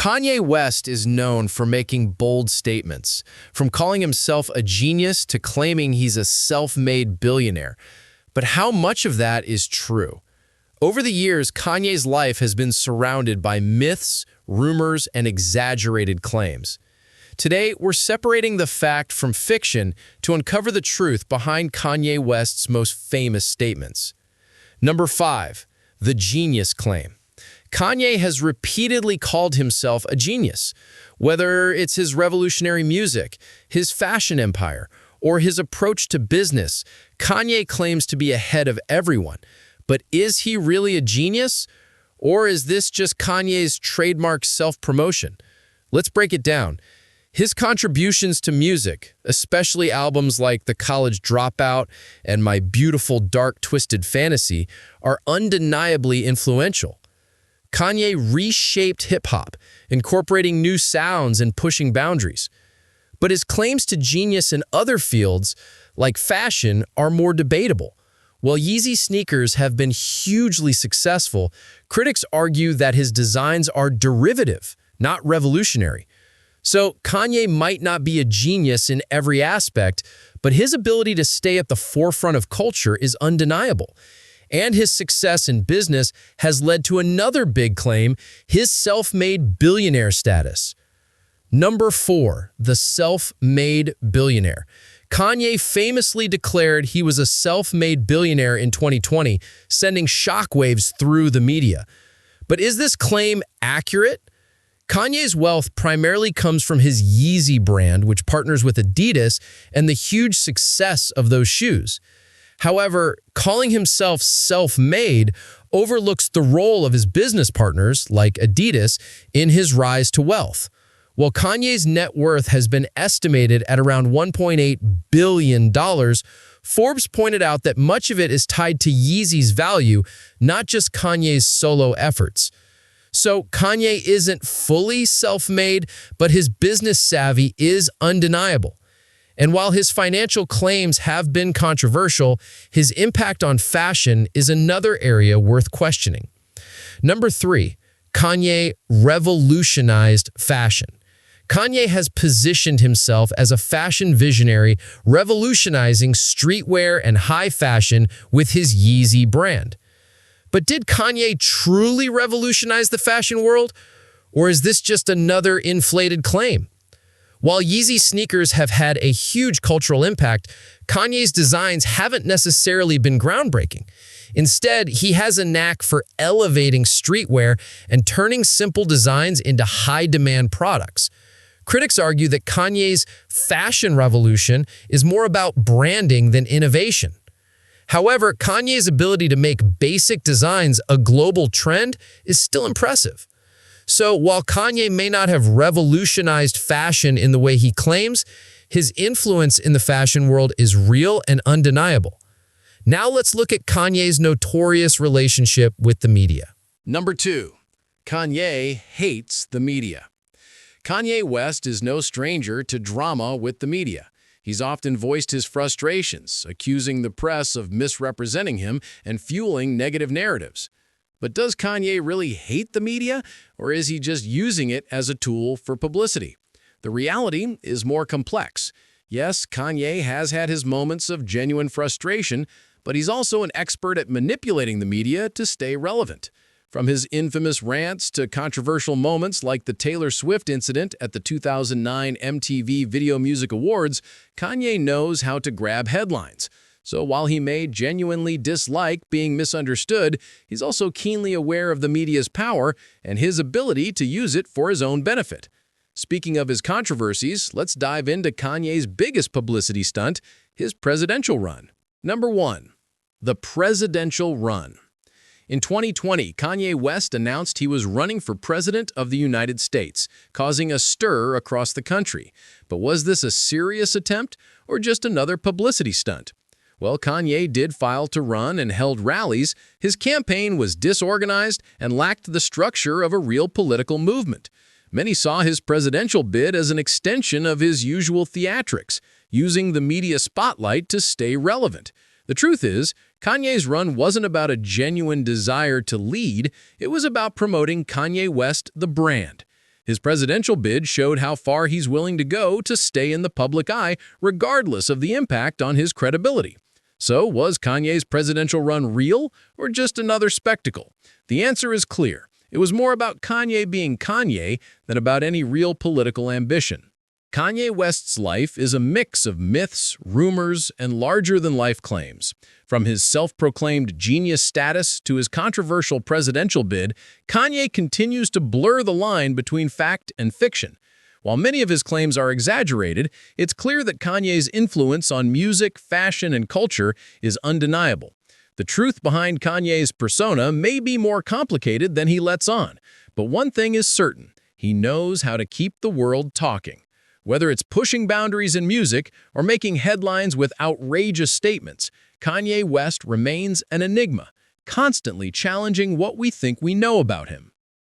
Kanye West is known for making bold statements, from calling himself a genius to claiming he's a self-made billionaire. But how much of that is true? Over the years, Kanye's life has been surrounded by myths, rumors, and exaggerated claims. Today, we're separating the fact from fiction to uncover the truth behind Kanye West's most famous statements. Number 5. The genius claim. Kanye has repeatedly called himself a genius. Whether it's his revolutionary music, his fashion empire, or his approach to business, Kanye claims to be ahead of everyone. But is he really a genius? Or is this just Kanye's trademark self-promotion? Let's break it down. His contributions to music, especially albums like The College Dropout and My Beautiful Dark Twisted Fantasy, are undeniably influential. Kanye reshaped hip-hop, incorporating new sounds and pushing boundaries. But his claims to genius in other fields, like fashion, are more debatable. While Yeezy sneakers have been hugely successful, critics argue that his designs are derivative, not revolutionary. So Kanye might not be a genius in every aspect, but his ability to stay at the forefront of culture is undeniable. And his success in business has led to another big claim, his self-made billionaire status. Number 4, the self-made billionaire. Kanye famously declared he was a self-made billionaire in 2020, sending shockwaves through the media. But is this claim accurate? Kanye's wealth primarily comes from his Yeezy brand, which partners with Adidas, and the huge success of those shoes. However, calling himself self-made overlooks the role of his business partners, like Adidas, in his rise to wealth. While Kanye's net worth has been estimated at around $1.8 billion, Forbes pointed out that much of it is tied to Yeezy's value, not just Kanye's solo efforts. So Kanye isn't fully self-made, but his business savvy is undeniable. And while his financial claims have been controversial, his impact on fashion is another area worth questioning. Number 3, Kanye revolutionized fashion. Kanye has positioned himself as a fashion visionary, revolutionizing streetwear and high fashion with his Yeezy brand. But did Kanye truly revolutionize the fashion world? Or is this just another inflated claim? While Yeezy sneakers have had a huge cultural impact, Kanye's designs haven't necessarily been groundbreaking. Instead, he has a knack for elevating streetwear and turning simple designs into high-demand products. Critics argue that Kanye's fashion revolution is more about branding than innovation. However, Kanye's ability to make basic designs a global trend is still impressive. So while Kanye may not have revolutionized fashion in the way he claims, his influence in the fashion world is real and undeniable. Now let's look at Kanye's notorious relationship with the media. Number 2, Kanye hates the media. Kanye West is no stranger to drama with the media. He's often voiced his frustrations, accusing the press of misrepresenting him and fueling negative narratives. But does Kanye really hate the media, or is he just using it as a tool for publicity? The reality is more complex. Yes, Kanye has had his moments of genuine frustration, but he's also an expert at manipulating the media to stay relevant. From his infamous rants to controversial moments like the Taylor Swift incident at the 2009 MTV Video Music Awards, Kanye knows how to grab headlines. So while he may genuinely dislike being misunderstood, he's also keenly aware of the media's power and his ability to use it for his own benefit. Speaking of his controversies, let's dive into Kanye's biggest publicity stunt, his presidential run. Number 1. The presidential run. In 2020, Kanye West announced he was running for president of the United States, causing a stir across the country. But was this a serious attempt or just another publicity stunt? Well, Kanye did file to run and held rallies. His campaign was disorganized and lacked the structure of a real political movement. Many saw his presidential bid as an extension of his usual theatrics, using the media spotlight to stay relevant. The truth is, Kanye's run wasn't about a genuine desire to lead, it was about promoting Kanye West, the brand. His presidential bid showed how far he's willing to go to stay in the public eye, regardless of the impact on his credibility. So, was Kanye's presidential run real or just another spectacle? The answer is clear. It was more about Kanye being Kanye than about any real political ambition. Kanye West's life is a mix of myths, rumors, and larger-than-life claims. From his self-proclaimed genius status to his controversial presidential bid, Kanye continues to blur the line between fact and fiction. While many of his claims are exaggerated, it's clear that Kanye's influence on music, fashion, and culture is undeniable. The truth behind Kanye's persona may be more complicated than he lets on, but one thing is certain: he knows how to keep the world talking. Whether it's pushing boundaries in music or making headlines with outrageous statements, Kanye West remains an enigma, constantly challenging what we think we know about him.